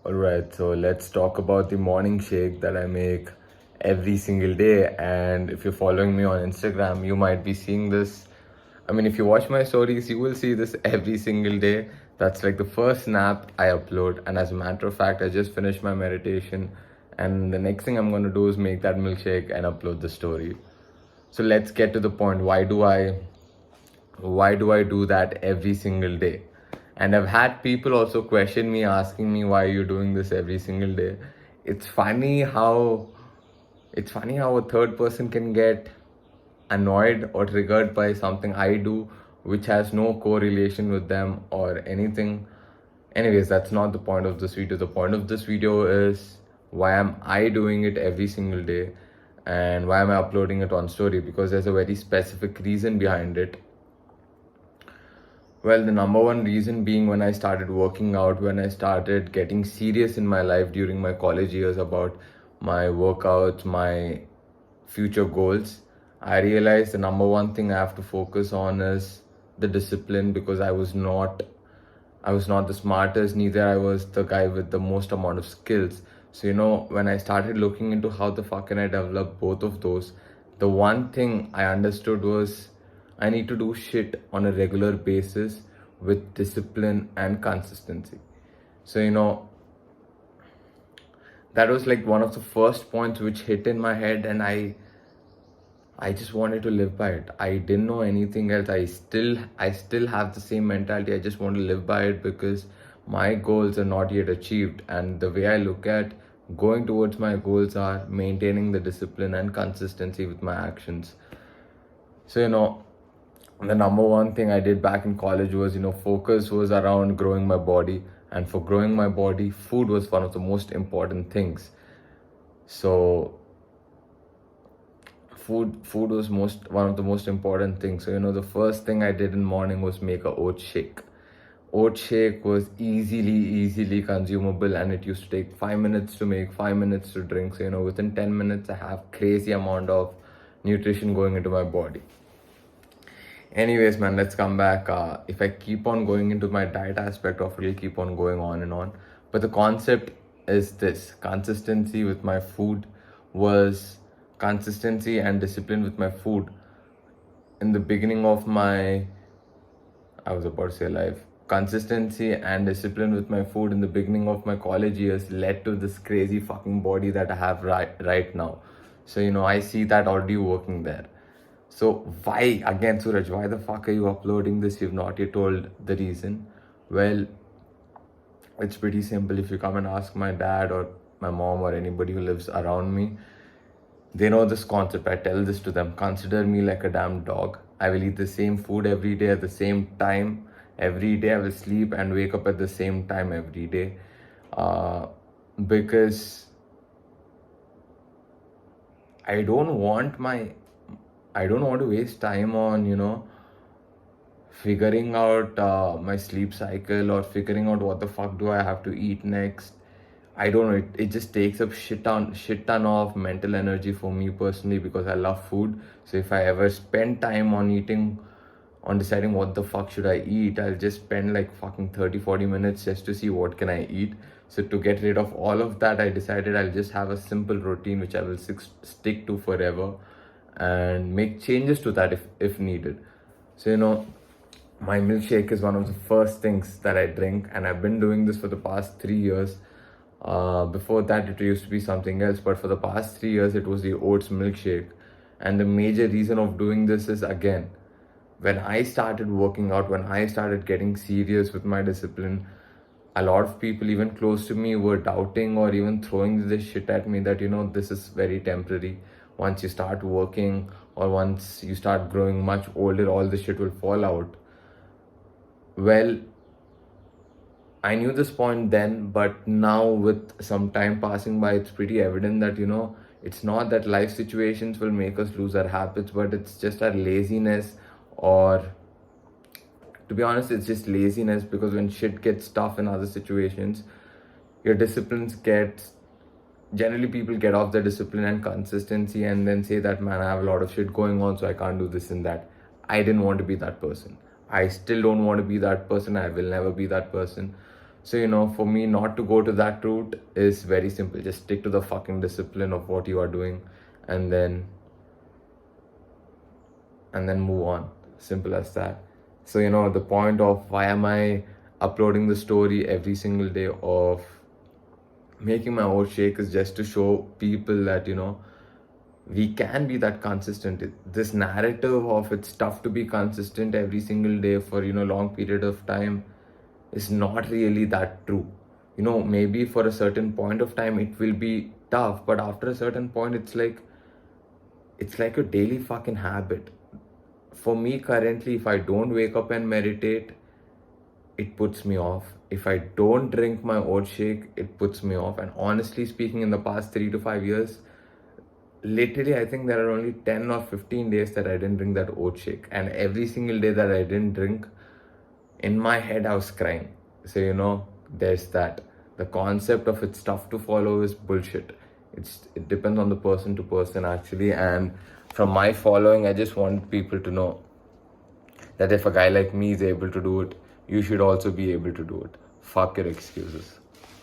Alright, so let's talk about the morning shake that I make every single day. And if you're following me on Instagram, you might be seeing this. I mean, if you watch my stories, you will see this every single day. That's like the first snap I upload. And as a matter of fact, I just finished my meditation. And the next thing I'm going to do is make that milkshake and upload the story. So let's get to the point. Why do I do that every single day? And I've had people also question me, asking me why you're doing this every single day. It's funny how a third person can get annoyed or triggered by something I do which has no correlation with them or anything. Anyways, that's not the point of this video. The point of this video is why am I doing it every single day and why am I uploading it on story, because there's a very specific reason behind it. Well, the number one reason being, when I started working out, when I started getting serious in my life during my college years about my workouts, my future goals, I realized the number one thing I have to focus on is the discipline, because I was not the smartest, neither I was the guy with the most amount of skills. So, when I started looking into how the fuck can I develop both of those, the one thing I understood was I need to do shit on a regular basis with discipline and consistency. So, that was like one of the first points which hit in my head, and I just wanted to live by it. I didn't know anything else. I still have the same mentality. I just want to live by it because my goals are not yet achieved. And the way I look at going towards my goals are maintaining the discipline and consistency with my actions. So, the number one thing I did back in college was, focus was around growing my body. And for growing my body, food was one of the most important things. So food was one of the most important things. So, the first thing I did in morning was make a oat shake. Oat shake was easily consumable, and it used to take 5 minutes to make, 5 minutes to drink. So, within 10 minutes I have crazy amount of nutrition going into my body. Anyways, man, let's come back. If I keep on going into my diet aspect of it, will keep on going on and on. But the concept is this: consistency with my food was consistency and discipline with my food. In the beginning of my, I was about to say life, consistency and discipline with my food in the beginning of my college years led to this crazy fucking body that I have right now. So, I see that already working there. So why, again, Suraj, why the fuck are you uploading this? You've not yet told the reason. Well, it's pretty simple. If you come and ask my dad or my mom or anybody who lives around me, they know this concept. I tell this to them: consider me like a damn dog. I will eat the same food every day at the same time every day. I will sleep and wake up at the same time every day. Because I don't want to waste time on, figuring out my sleep cycle or figuring out what the fuck do I have to eat next. I don't know. It just takes up shit ton of mental energy for me personally, because I love food. So if I ever spend time on deciding what the fuck should I eat, I'll just spend like fucking 30-40 minutes just to see what can I eat. So to get rid of all of that, I decided I'll just have a simple routine which I will stick to forever, and make changes to that if needed. So, my milkshake is one of the first things that I drink, and I've been doing this for the past 3 years. Before that, it used to be something else, but for the past 3 years, it was the oats milkshake. And the major reason of doing this is, again, when I started working out, when I started getting serious with my discipline, a lot of people, even close to me, were doubting or even throwing this shit at me that, this is very temporary. Once you start working or once you start growing much older, all this shit will fall out. Well, I knew this point then, but now with some time passing by, it's pretty evident that, it's not that life situations will make us lose our habits, but it's just our laziness, or to be honest, it's just laziness, because when shit gets tough in other situations, your disciplines generally people get off their discipline and consistency and then say that, man, I have a lot of shit going on, so I can't do this and that. I didn't want to be that person. I still don't want to be that person. I will never be that person. So, for me, not to go to that route is very simple. Just stick to the fucking discipline of what you are doing, and then move on. Simple as that. So, the point of why am I uploading the story every single day of making my oat shake is just to show people that, we can be that consistent. This narrative of it's tough to be consistent every single day for, long period of time is not really that true. Maybe for a certain point of time it will be tough, but after a certain point it's like a daily fucking habit. For me currently, if I don't wake up and meditate, it puts me off. If I don't drink my oat shake, it puts me off. And honestly speaking, in the past 3 to 5 years, literally I think there are only 10 or 15 days that I didn't drink that oat shake. And every single day that I didn't drink, in my head I was crying. So there's that. The concept of it's tough to follow is bullshit. It depends on the person to person actually. And from my following, I just want people to know that if a guy like me is able to do it, you should also be able to do it. Fuck your excuses.